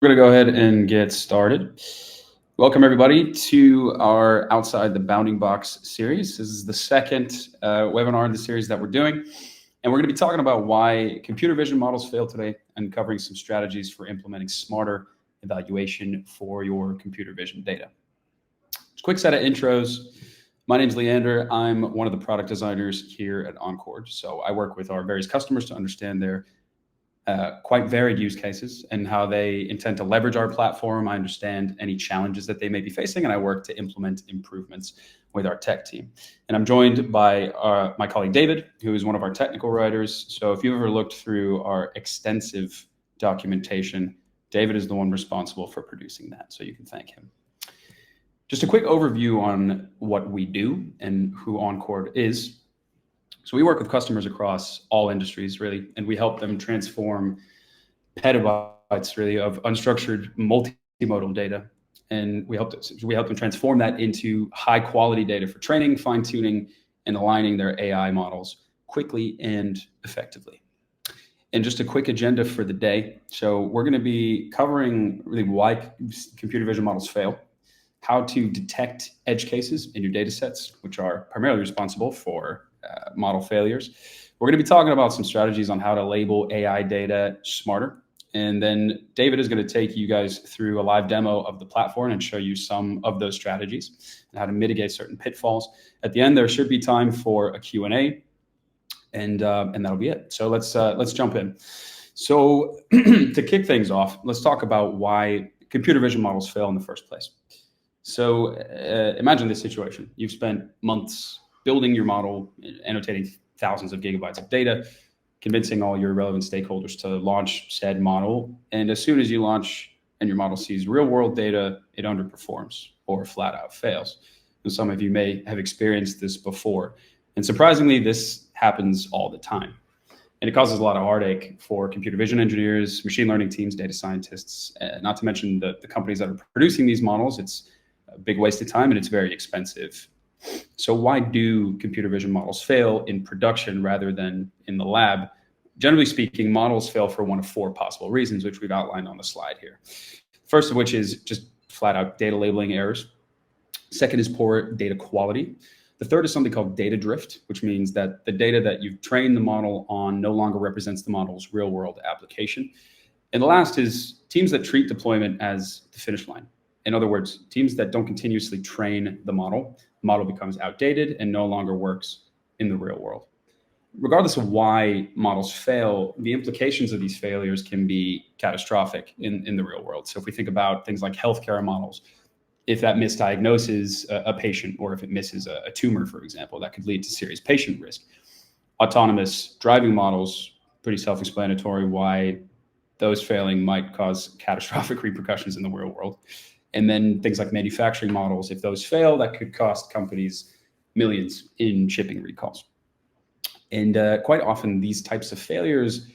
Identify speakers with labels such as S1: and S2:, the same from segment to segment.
S1: We're going to go ahead and get started. Welcome, everybody, to our Outside the Bounding Box series. This is the second webinar in the series that we're doing. And we're going to be talking about why computer vision models fail today and covering some strategies for implementing smarter evaluation for your computer vision data. Just a quick set of intros. My name is Leander. I'm one of the product designers here at Encord. So I work with our various customers to understand their quite varied use cases and how they intend to leverage our platform. I understand any challenges that they may be facing, and I work to implement improvements with our tech team. And I'm joined by my colleague David, who is one of our technical writers. So if you've ever looked through our extensive documentation, David is the one responsible for producing that, so you can thank him. Just a quick overview on what we do and who Encord is. So we work with customers across all industries, really, and we help them transform petabytes, really, of unstructured multimodal data. And we help them transform that into high-quality data for training, fine-tuning, and aligning their AI models quickly and effectively. And just a quick agenda for the day. So we're going to be covering really why computer vision models fail, how to detect edge cases in your data sets, which are primarily responsible for model failures. We're going to be talking about some strategies on how to label AI data smarter. And then David is going to take you guys through a live demo of the platform and show you some of those strategies and how to mitigate certain pitfalls. At the end, there should be time for a Q&A, and that'll be it. So let's jump in. So to kick things off, let's talk about why computer vision models fail in the first place. So imagine this situation. You've spent months building your model, annotating thousands of gigabytes of data, convincing all your relevant stakeholders to launch said model. And as soon as you launch and your model sees real world data, it underperforms or flat out fails. And some of you may have experienced this before. And surprisingly, this happens all the time. And it causes a lot of heartache for computer vision engineers, machine learning teams, data scientists, not to mention the companies that are producing these models. It's a big waste of time and it's very expensive. So why do computer vision models fail in production rather than in the lab? Generally speaking, models fail for one of four possible reasons, which we've outlined on the slide here. First of which is just flat out data labeling errors. Second is poor data quality. The third is something called data drift, which means that the data that you've trained the model on no longer represents the model's real world application. And the last is teams that treat deployment as the finish line. In other words, teams that don't continuously train the model becomes outdated and no longer works in the real world. Regardless of why models fail, the implications of these failures can be catastrophic in the real world. So if we think about things like healthcare models, if that misdiagnoses a patient or if it misses a tumor, for example, that could lead to serious patient risk. Autonomous driving models, pretty self-explanatory why those failing might cause catastrophic repercussions in the real world. And then things like manufacturing models, if those fail, that could cost companies millions in shipping recalls. And quite often these types of failures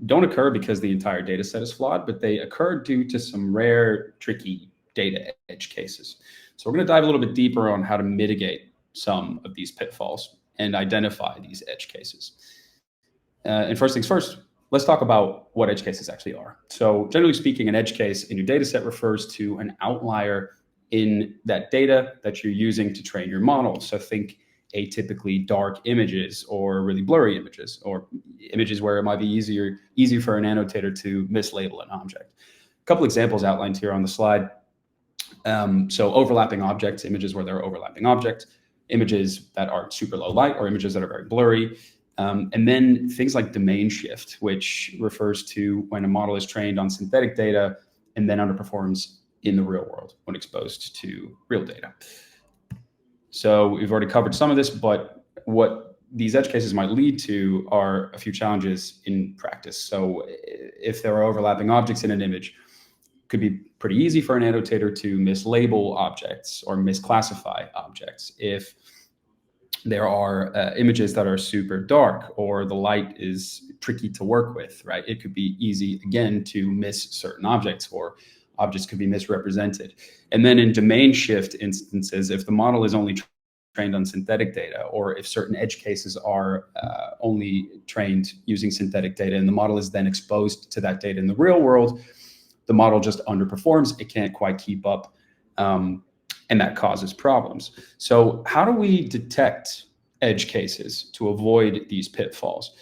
S1: don't occur because the entire data set is flawed, but they occur due to some rare, tricky data edge cases. So we're going to dive a little bit deeper on how to mitigate some of these pitfalls and identify these edge cases. And first things first, let's talk about what edge cases actually are. So generally speaking, an edge case in your data set refers to an outlier in that data that you're using to train your model. So think atypically dark images or really blurry images or images where it might be easy for an annotator to mislabel an object. A couple examples outlined here on the slide. So overlapping objects, images where there are overlapping objects, images that are super low light or images that are very blurry. And then things like domain shift, which refers to when a model is trained on synthetic data and then underperforms in the real world when exposed to real data. So we've already covered some of this, but what these edge cases might lead to are a few challenges in practice. So if there are overlapping objects in an image, it could be pretty easy for an annotator to mislabel objects or misclassify objects. If there are images that are super dark or the light is tricky to work with, right? It could be easy, again, to miss certain objects or objects could be misrepresented. And then in domain shift instances, if the model is only trained on synthetic data, or if certain edge cases are only trained using synthetic data and the model is then exposed to that data in the real world, the model just underperforms. It can't quite keep up, and that causes problems. So how do we detect edge cases to avoid these pitfalls?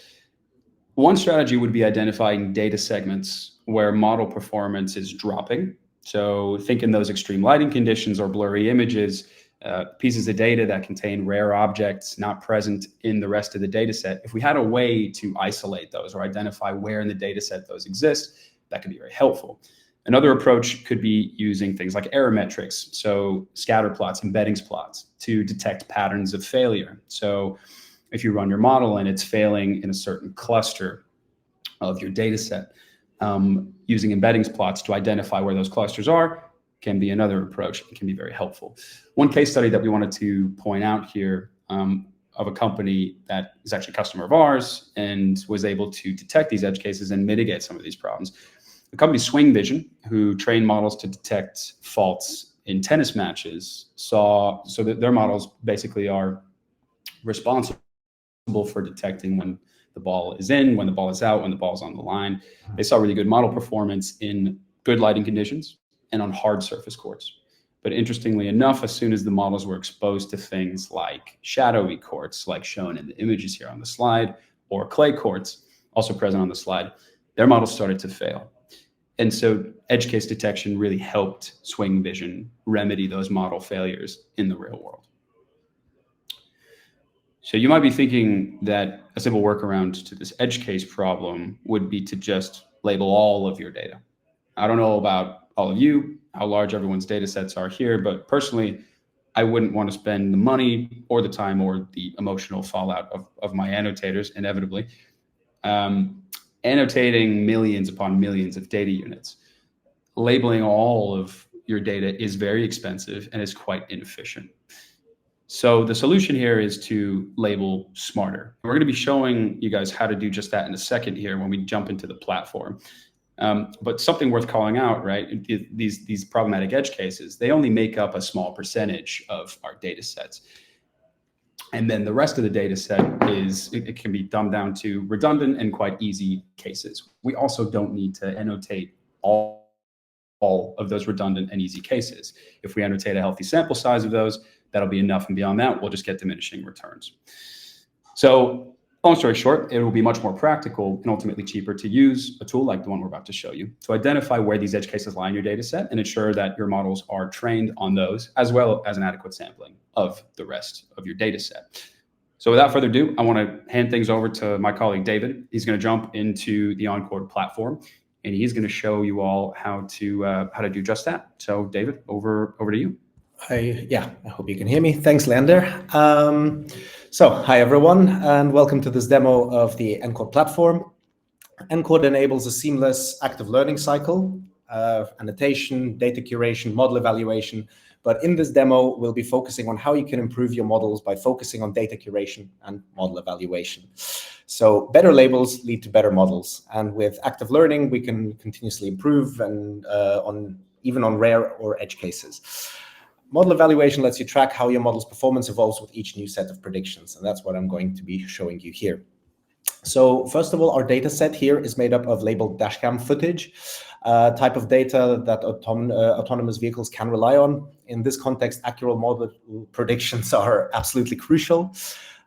S1: One strategy would be identifying data segments where model performance is dropping. So think in those extreme lighting conditions or blurry images, pieces of data that contain rare objects not present in the rest of the data set. If we had a way to isolate those or identify where in the data set those exist, that could be very helpful. Another approach could be using things like error metrics, so scatter plots, embeddings plots, to detect patterns of failure. So if you run your model and it's failing in a certain cluster of your data set, using embeddings plots to identify where those clusters are can be another approach. It can be very helpful. One case study that we wanted to point out here of a company that is actually a customer of ours and was able to detect these edge cases and mitigate some of these problems. The company Swing Vision, who trained models to detect faults in tennis matches, saw so that their models basically are responsible for detecting when the ball is in, when the ball is out, when the ball is on the line. They saw really good model performance in good lighting conditions and on hard surface courts. But interestingly enough, as soon as the models were exposed to things like shadowy courts, like shown in the images here on the slide, or clay courts, also present on the slide, their models started to fail. And so edge case detection really helped Swing Vision remedy those model failures in the real world. So you might be thinking that a simple workaround to this edge case problem would be to just label all of your data. I don't know about all of you, how large everyone's data sets are here, but personally, I wouldn't want to spend the money or the time or the emotional fallout of my annotators, inevitably, annotating millions upon millions of data units. Labeling all of your data is very expensive and is quite inefficient. So the solution here is to label smarter. We're going to be showing you guys how to do just that in a second here when we jump into the platform. But something worth calling out, right? These problematic edge cases, they only make up a small percentage of our data sets. And then the rest of the data set it can be dumbed down to redundant and quite easy cases. We also don't need to annotate all of those redundant and easy cases. If we annotate a healthy sample size of those, that'll be enough. And beyond that, we'll just get diminishing returns. So long story short, it will be much more practical and ultimately cheaper to use a tool like the one we're about to show you to identify where these edge cases lie in your data set and ensure that your models are trained on those, as well as an adequate sampling of the rest of your data set. So without further ado, I want to hand things over to my colleague, David. He's going to jump into the Encore platform, and he's going to show you all how to do just that. So David, over to you.
S2: I hope you can hear me. Thanks, Leander. So hi, everyone, and welcome to this demo of the Encore platform. Encore enables a seamless active learning cycle, annotation, data curation, model evaluation. But in this demo, we'll be focusing on how you can improve your models by focusing on data curation and model evaluation. So better labels lead to better models. And with active learning, we can continuously improve and even on rare or edge cases. Model evaluation lets you track how your model's performance evolves with each new set of predictions, and that's what I'm going to be showing you here. So first of all, our data set here is made up of labeled dashcam footage, type of data that autonomous vehicles can rely on. In this context, accurate model predictions are absolutely crucial,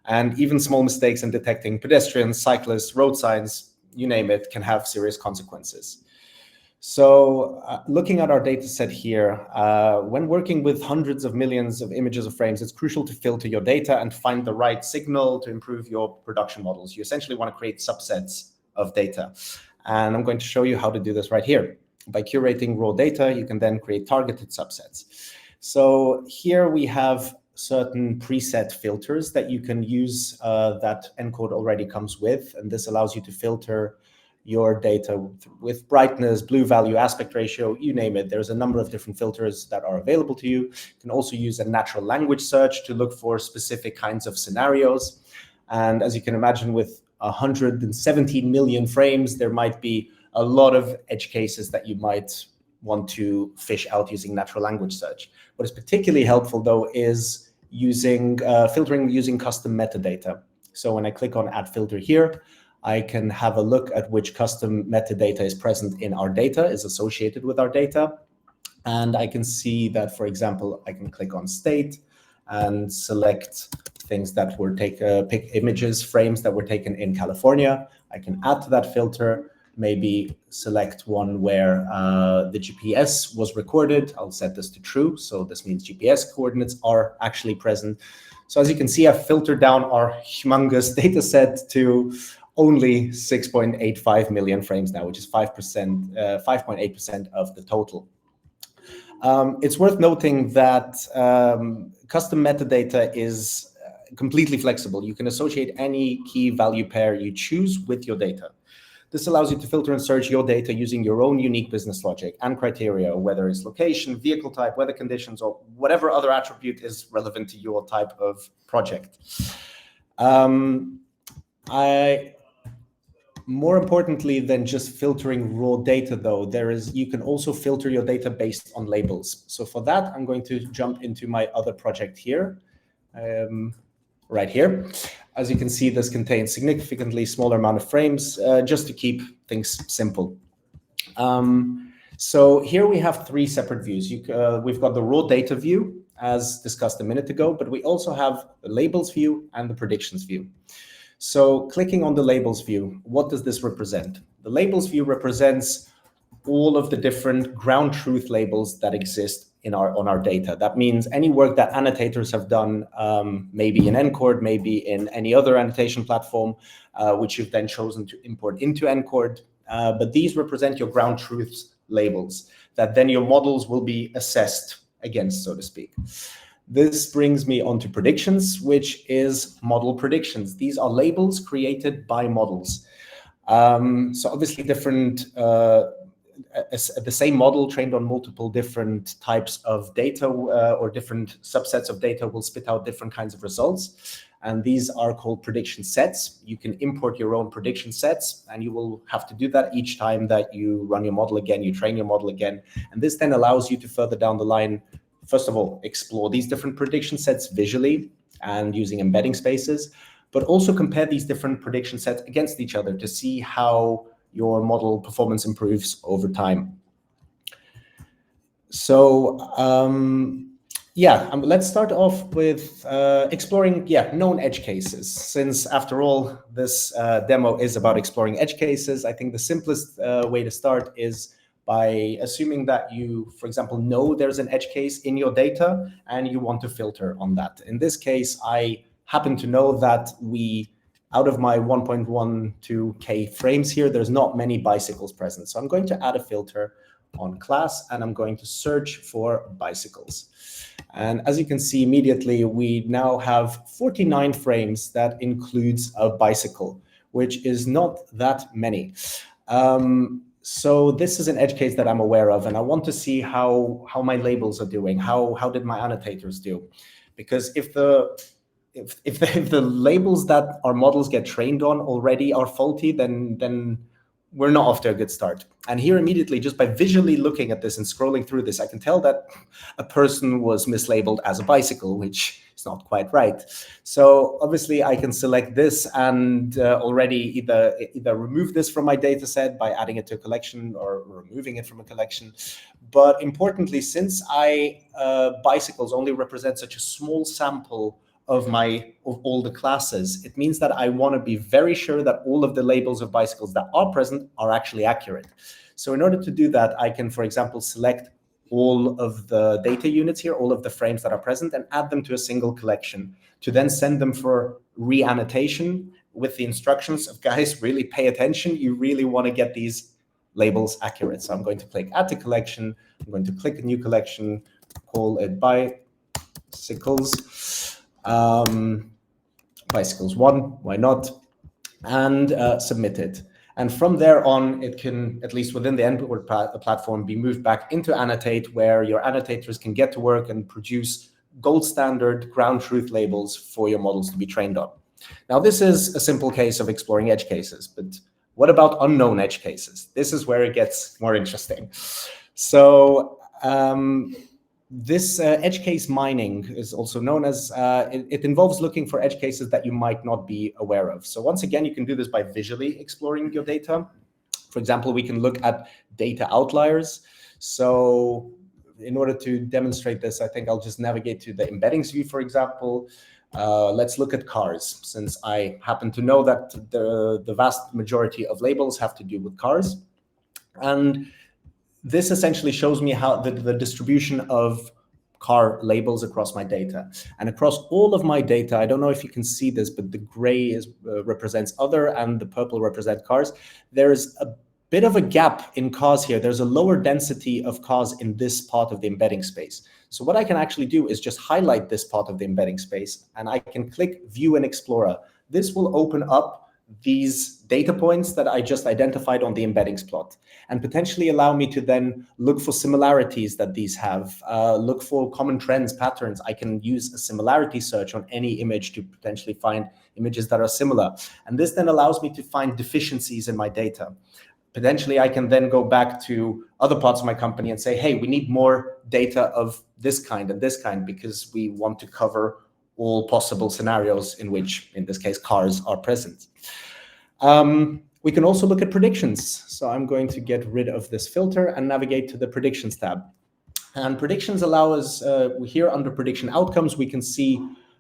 S2: and even small mistakes in detecting pedestrians, cyclists, road signs, you name it, can have serious consequences. So looking at our data set here, when working with hundreds of millions of images or frames, it's crucial to filter your data and find the right signal to improve your production models. You essentially want to create subsets of data. And I'm going to show you how to do this right here. By curating raw data, you can then create targeted subsets. So here we have certain preset filters that you can use that ENCODE already comes with. And this allows you to filter your data with brightness, blue value, aspect ratio, you name it. There's a number of different filters that are available to you. You can also use a natural language search to look for specific kinds of scenarios. And as you can imagine, with 117 million frames, there might be a lot of edge cases that you might want to fish out using natural language search. What is particularly helpful, though, is using filtering using custom metadata. So when I click on Add Filter here, I can have a look at which custom metadata is present in our data, is associated with our data. And I can see that, for example, I can click on state and select things that were pick images, frames that were taken in California. I can add to that filter, maybe select one where the GPS was recorded. I'll set this to true. So this means GPS coordinates are actually present. So as you can see, I've filtered down our humongous data set to only 6.85 million frames now, which is 5.8% of the total. It's worth noting that custom metadata is completely flexible. You can associate any key value pair you choose with your data. This allows you to filter and search your data using your own unique business logic and criteria, whether it's location, vehicle type, weather conditions, or whatever other attribute is relevant to your type of project. More importantly than just filtering raw data, though, you can also filter your data based on labels. So for that, I'm going to jump into my other project here, right here. As you can see, this contains significantly smaller amount of frames, just to keep things simple. So here we have three separate views. We've got the raw data view, as discussed a minute ago, but we also have the labels view and the predictions view. So clicking on the labels view, what does this represent? The labels view represents all of the different ground truth labels that exist on our data. That means any work that annotators have done, maybe in Ncord, maybe in any other annotation platform, which you've then chosen to import into Ncord. But these represent your ground truths labels that then your models will be assessed against, so to speak. This brings me on to predictions, which is model predictions. These are labels created by models. So obviously different, the same model trained on multiple different types of data or different subsets of data will spit out different kinds of results. And these are called prediction sets. You can import your own prediction sets, and you will have to do that each time that you run your model again, you train your model again. And this then allows you to further down the line, first of all, explore these different prediction sets visually and using embedding spaces, but also compare these different prediction sets against each other to see how your model performance improves over time. So let's start off with exploring known edge cases. Since after all, this demo is about exploring edge cases, I think the simplest way to start is by assuming that you, for example, know there's an edge case in your data and you want to filter on that. In this case, I happen to know that out of my 1.12K frames here, there's not many bicycles present. So I'm going to add a filter on class and I'm going to search for bicycles. And as you can see immediately, we now have 49 frames that includes a bicycle, which is not that many. So this is an edge case that I'm aware of, and I want to see how my labels are doing. How did my annotators do? Because if the labels that our models get trained on already are faulty, then we're not off to a good start. And here immediately, just by visually looking at this and scrolling through this, I can tell that a person was mislabeled as a bicycle, which is not quite right. So obviously I can select this and already either remove this from my data set by adding it to a collection or removing it from a collection. But importantly, since bicycles only represent such a small sample of all the classes, it means that I want to be very sure that all of the labels of bicycles that are present are actually accurate. So in order to do that, I can, for example, select all of the data units here, all of the frames that are present, and add them to a single collection to then send them for re-annotation with the instructions of, guys, really pay attention. You really want to get these labels accurate. So I'm going to click add to collection. I'm going to click a new collection, call it bicycles. Bicycles 1, why not, and submit it. And from there on, it can, at least within the Ncord platform, be moved back into Annotate, where your annotators can get to work and produce gold standard ground truth labels for your models to be trained on. Now, this is a simple case of exploring edge cases, but what about unknown edge cases? This is where it gets more interesting. So This edge case mining is also known as, it involves looking for edge cases that you might not be aware of. So once again, you can do this by visually exploring your data. For example, we can look at data outliers. So in order to demonstrate this, I think I'll just navigate to the embeddings view, for example. Let's look at cars, since I happen to know that the vast majority of labels have to do with cars. And this essentially shows me how the distribution of car labels across my data. And across all of my data, I don't know if you can see this, but the gray represents other and the purple represent cars. There's a bit of a gap in cars here. There's a lower density of cars in this part of the embedding space. So what I can actually do is just highlight this part of the embedding space, and I can click View in Explorer. This will open up these data points that I just identified on the embeddings plot, and potentially allow me to then look for similarities that these have, look for common trends, patterns. I can use a similarity search on any image to potentially find images that are similar. And this then allows me to find deficiencies in my data. Potentially, I can then go back to other parts of my company and say, hey, we need more data of this kind and this kind, because we want to cover all possible scenarios in which, in this case, cars are present. We can also look at predictions. So I'm going to get rid of this filter and navigate to the predictions tab. And predictions allow us, here under prediction outcomes, we can see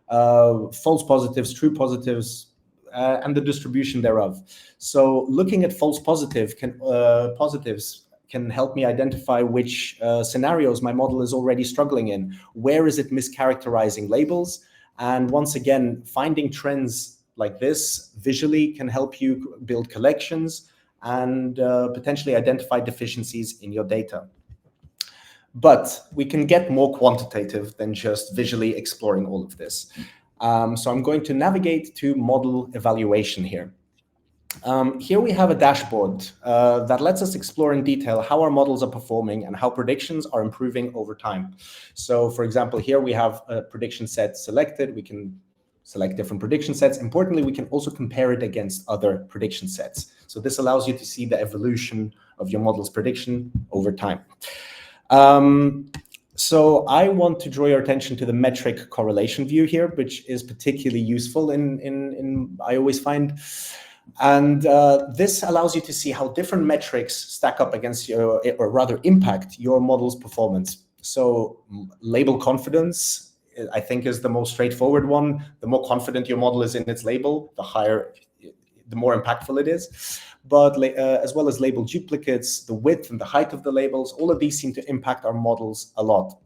S2: false positives, true positives, and the distribution thereof. So looking at false positives can help me identify which scenarios my model is already struggling in. Where is it mischaracterizing labels? And once again, finding trends like this visually can help you build collections and potentially identify deficiencies in your data. But we can get more quantitative than just visually exploring all of this. So I'm going to navigate to model evaluation here. Here we have a dashboard that lets us explore in detail how our models are performing and how predictions are improving over time. So for example, here we have a prediction set selected. We can select different prediction sets. Importantly, we can also compare it against other prediction sets. So this allows you to see the evolution of your model's prediction over time. So I want to draw your attention to the metric correlation view here, which is particularly useful in I always find. And this allows you to see how different metrics stack up against your, or rather impact your model's performance. So label confidence, I think, is the most straightforward one. The more confident your model is in its label, the more impactful it is. But as well as label duplicates, the width and the height of the labels, all of these seem to impact our models a lot.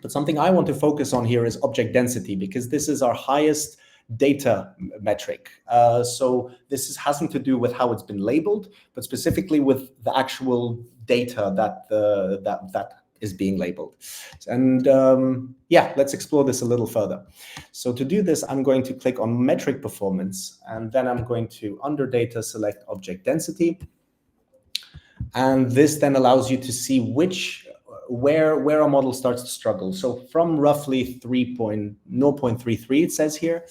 S2: But something I want to focus on here is object density, because this is our highest data metric. So this hasn't to do with how it's been labeled, but specifically with the actual data that is being labeled. And yeah, let's explore this a little further. So to do this, I'm going to click on metric performance, and then I'm going to, under data, select object density. And this then allows you to see where our model starts to struggle. So from roughly 0.33, it says here,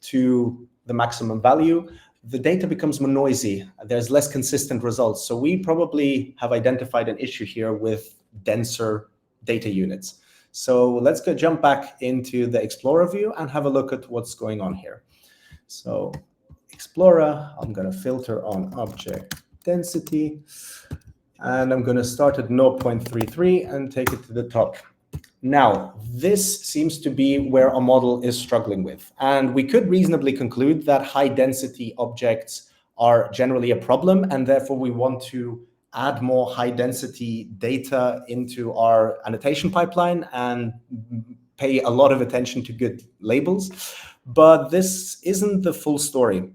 S2: to the maximum value, the data becomes more noisy. There's less consistent results. So we probably have identified an issue here with denser data units. So let's jump back into the Explorer view and have a look at what's going on here. So Explorer, I'm going to filter on object density, and I'm going to start at 0.33 and take it to the top. Now, this seems to be where our model is struggling with. And we could reasonably conclude that high density objects are generally a problem, and therefore we want to add more high density data into our annotation pipeline and pay a lot of attention to good labels. But this isn't the full story.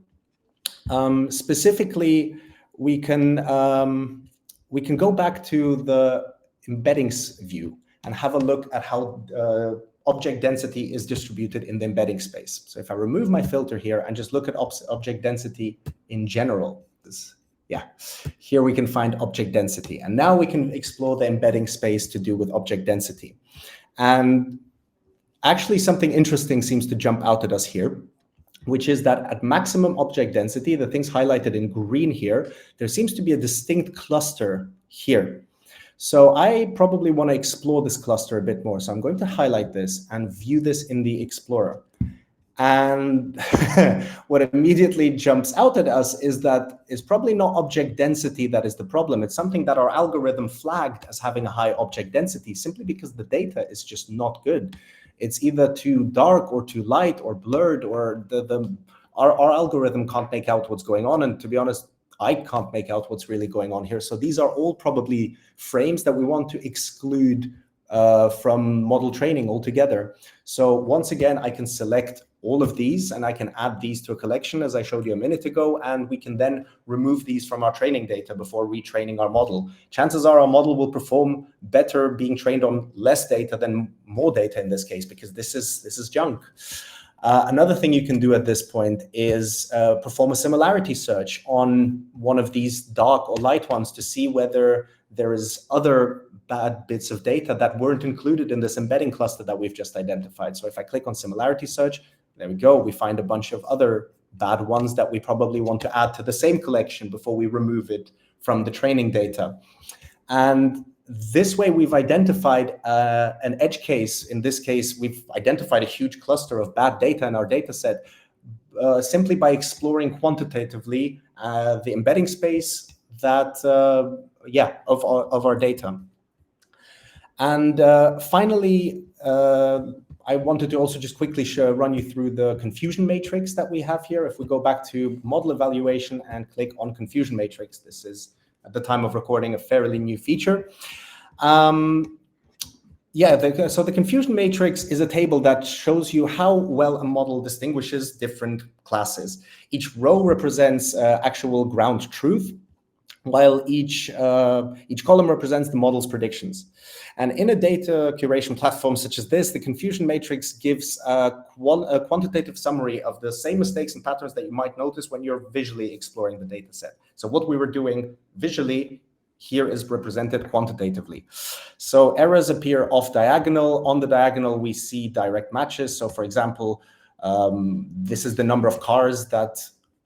S2: Specifically, we can go back to the embeddings view and have a look at how object density is distributed in the embedding space. So if I remove my filter here and just look at object density in general, here we can find object density. And now we can explore the embedding space to do with object density. And actually something interesting seems to jump out at us here, which is that at maximum object density, the things highlighted in green here, there seems to be a distinct cluster here. So I probably want to explore this cluster a bit more. So I'm going to highlight this and view this in the Explorer. And what immediately jumps out at us is that it's probably not object density that is the problem. It's something that our algorithm flagged as having a high object density simply because the data is just not good. It's either too dark or too light or blurred, or our algorithm can't make out what's going on. And to be honest, I can't make out what's really going on here. So these are all probably frames that we want to exclude from model training altogether. So once again, I can select all of these and I can add these to a collection as I showed you a minute ago, and we can then remove these from our training data before retraining our model. Chances are our model will perform better being trained on less data than more data in this case, because this is junk. Another thing you can do at this point is perform a similarity search on one of these dark or light ones to see whether there is other bad bits of data that weren't included in this embedding cluster that we've just identified. So if I click on similarity search, there we go, we find a bunch of other bad ones that we probably want to add to the same collection before we remove it from the training data. And this way we've identified an edge case. In this case, we've identified a huge cluster of bad data in our data set simply by exploring quantitatively the embedding space that, of our data. And finally, I wanted to also just quickly run you through the confusion matrix that we have here. If we go back to model evaluation and click on confusion matrix, this is at the time of recording a fairly new feature. So the confusion matrix is a table that shows you how well a model distinguishes different classes. Each row represents actual ground truth, while each column represents the model's predictions. And in a data curation platform such as this, the confusion matrix gives a quantitative summary of the same mistakes and patterns that you might notice when you're visually exploring the data set. So what we were doing visually here is represented quantitatively. So errors appear off diagonal. On the diagonal, we see direct matches. So for example, this is the number of cars that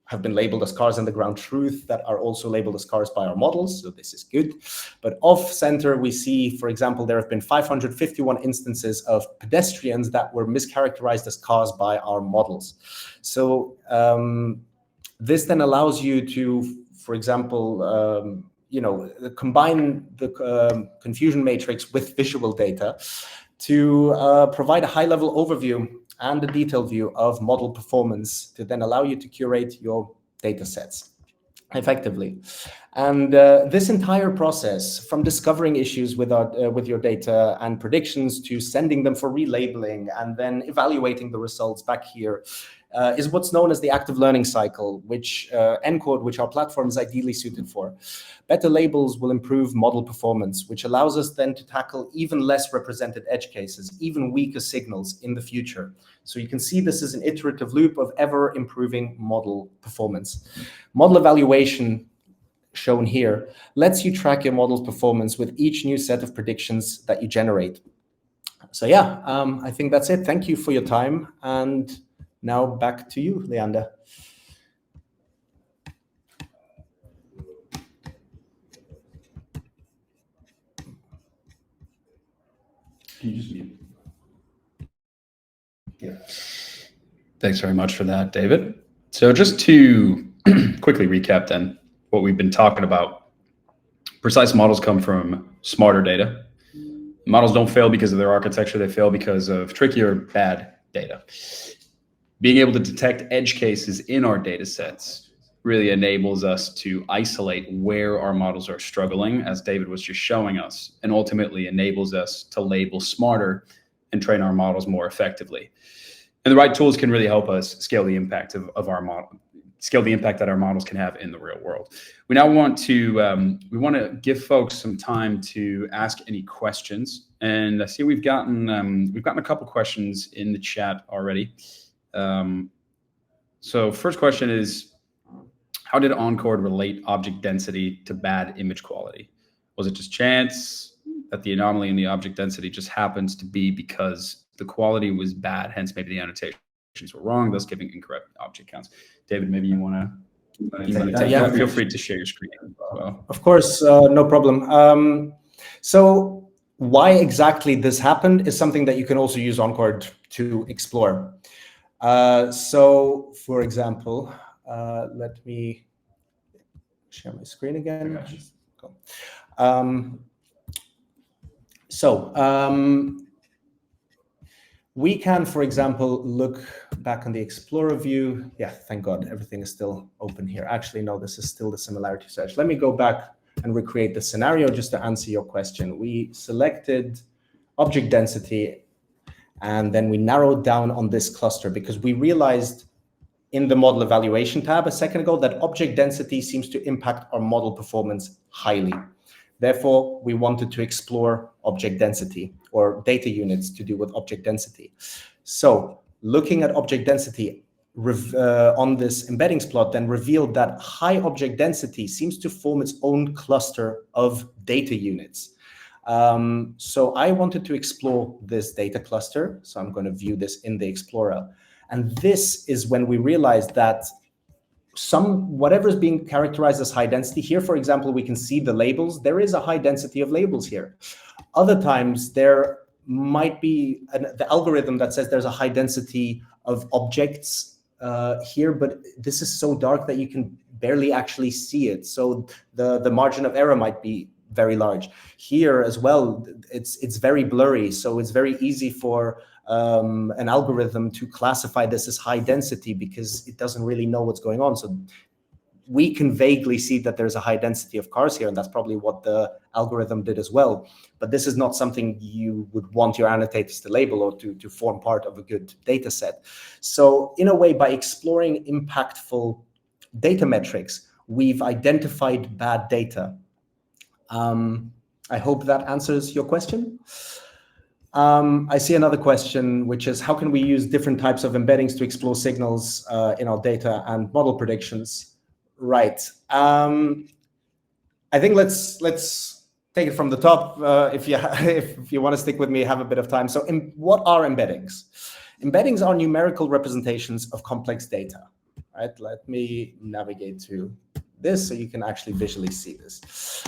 S2: have been labeled as cars in the ground truth that are also labeled as cars by our models. So this is good. But off center, we see, for example, there have been 551 instances of pedestrians that were mischaracterized as cars by our models. So this then allows you to, for example, combine the confusion matrix with visual data to provide a high-level overview and a detailed view of model performance to then allow you to curate your data sets effectively. And this entire process, from discovering issues with your data and predictions to sending them for relabeling and then evaluating the results back here, is what's known as the active learning cycle, which ENCODE, which our platform is ideally suited for. Better labels will improve model performance, which allows us then to tackle even less represented edge cases, even weaker signals in the future. So you can see this is an iterative loop of ever improving model performance. Model evaluation, shown here, lets you track your model's performance with each new set of predictions that you generate. So yeah, I think that's it. Thank you for your time. And now back to you, Leander.
S1: Can you just mute? Yeah. Thanks very much for that, David. So just to quickly recap then what we've been talking about, precise models come from smarter data. Models don't fail because of their architecture, they fail because of tricky or bad data. Being able to detect edge cases in our data sets really enables us to isolate where our models are struggling, as David was just showing us, and ultimately enables us to label smarter and train our models more effectively. And the right tools can really help us scale the impact of our model, scale the impact that our models can have in the real world. We now want to give folks some time to ask any questions, and I see we've gotten a couple questions in the chat already. So first question is, how did Encore relate object density to bad image quality? Was it just chance that the anomaly in the object density just happens to be because the quality was bad, hence maybe the annotations were wrong, thus giving incorrect object counts? David, maybe you want to take that? Feel free to share your screen as well.
S2: Of course, no problem. So why exactly this happened is something that you can also use Oncord to explore. So, for example, let me share my screen again. We can, for example, look back on the Explorer view. Yeah, thank God, everything is still open here. Actually, no, this is still the similarity search. Let me go back and recreate the scenario just to answer your question. We selected object density, and then we narrowed down on this cluster because we realized in the model evaluation tab a second ago that object density seems to impact our model performance highly. Therefore, we wanted to explore object density or data units to do with object density. So looking at object density on this embeddings plot then revealed that high object density seems to form its own cluster of data units. So I wanted to explore this data cluster. So I'm going to view this in the Explorer. And this is when we realized that whatever is being characterized as high density here, for example, we can see the labels. There is a high density of labels here. Other times there might be the algorithm that says there's a high density of objects here, but this is so dark that you can barely actually see it. So the margin of error might be very large. Here as well, it's very blurry, so it's very easy for an algorithm to classify this as high density because it doesn't really know what's going on. So we can vaguely see that there's a high density of cars here, and that's probably what the algorithm did as well. But this is not something you would want your annotators to label or to form part of a good data set. So in a way, by exploring impactful data metrics, we've identified bad data. I hope that answers your question. I see another question, which is how can we use different types of embeddings to explore signals in our data and model predictions? Right. I think let's take it from the top. If you want to stick with me, have a bit of time. So what are embeddings? Embeddings are numerical representations of complex data. Right. Let me navigate to this so you can actually visually see this.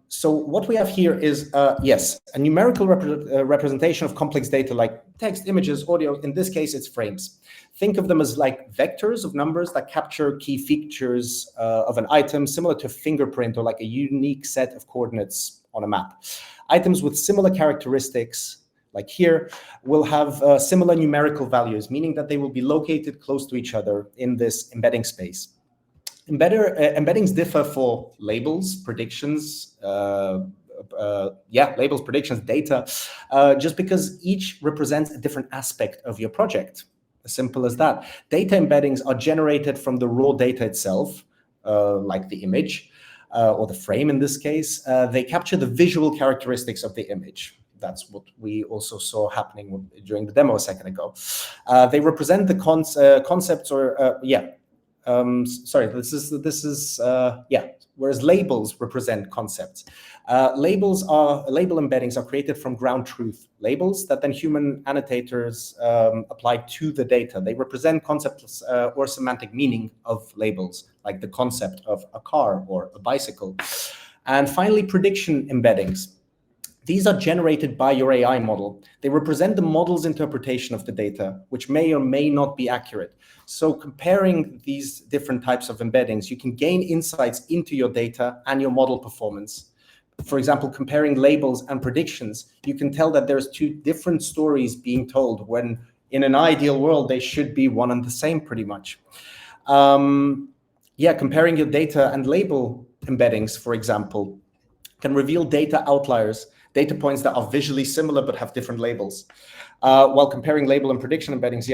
S2: So what we have here is, yes, a numerical representation of complex data like text, images, audio. In this case, it's frames. Think of them as like vectors of numbers that capture key features of an item, similar to a fingerprint or like a unique set of coordinates on a map. Items with similar characteristics, like here, will have similar numerical values, meaning that they will be located close to each other in this embedding space. Embeddings differ for labels, predictions, labels, predictions, data, just because each represents a different aspect of your project. As simple as that. Data embeddings are generated from the raw data itself, like the image or the frame in this case. They capture the visual characteristics of the image. That's what we also saw happening during the demo a second ago. They represent the concepts or, whereas labels represent concepts. Label embeddings are created from ground truth labels that then human annotators apply to the data. They represent concepts or semantic meaning of labels, like the concept of a car or a bicycle. And finally, prediction embeddings. These are generated by your AI model. They represent the model's interpretation of the data, which may or may not be accurate. So comparing these different types of embeddings, you can gain insights into your data and your model performance. For example, comparing labels and predictions, you can tell that there's two different stories being told when in an ideal world, they should be one and the same pretty much. Comparing your data and label embeddings, for example, can reveal data outliers, data points that are visually similar but have different labels. While comparing label and prediction embeddings,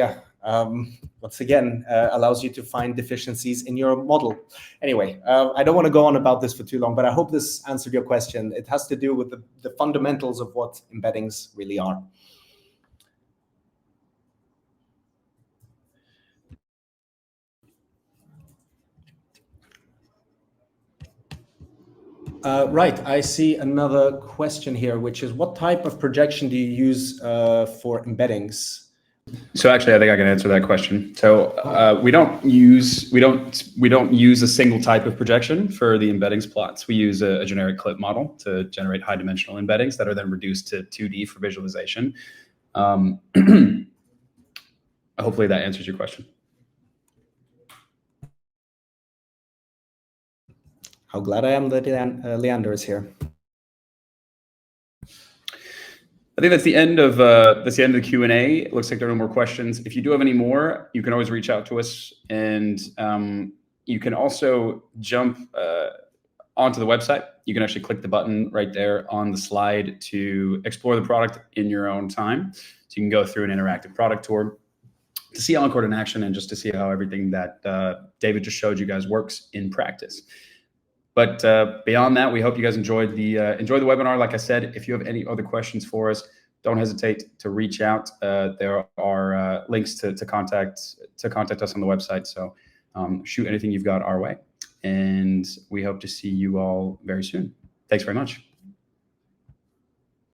S2: once again, allows you to find deficiencies in your model. Anyway, I don't want to go on about this for too long, but I hope this answered your question. It has to do with the fundamentals of what embeddings really are. Right, I see another question here, which is what type of projection do you use for embeddings?
S1: So actually, I think I can answer that question. So we don't use a single type of projection for the embeddings plots. We use a generic clip model to generate high dimensional embeddings that are then reduced to 2D for visualization. Hopefully that answers your question.
S2: How glad I am that Leander is here.
S1: I think that's the end of the Q&A. It looks like there are no more questions. If you do have any more, you can always reach out to us, and you can also jump onto the website. You can actually click the button right there on the slide to explore the product in your own time. So you can go through an interactive product tour to see Encore in action and just to see how everything that David just showed you guys works in practice. But beyond that, we hope you guys enjoyed the webinar. Like I said, if you have any other questions for us, don't hesitate to reach out. There are links to contact us on the website. So shoot anything you've got our way. And we hope to see you all very soon. Thanks very much.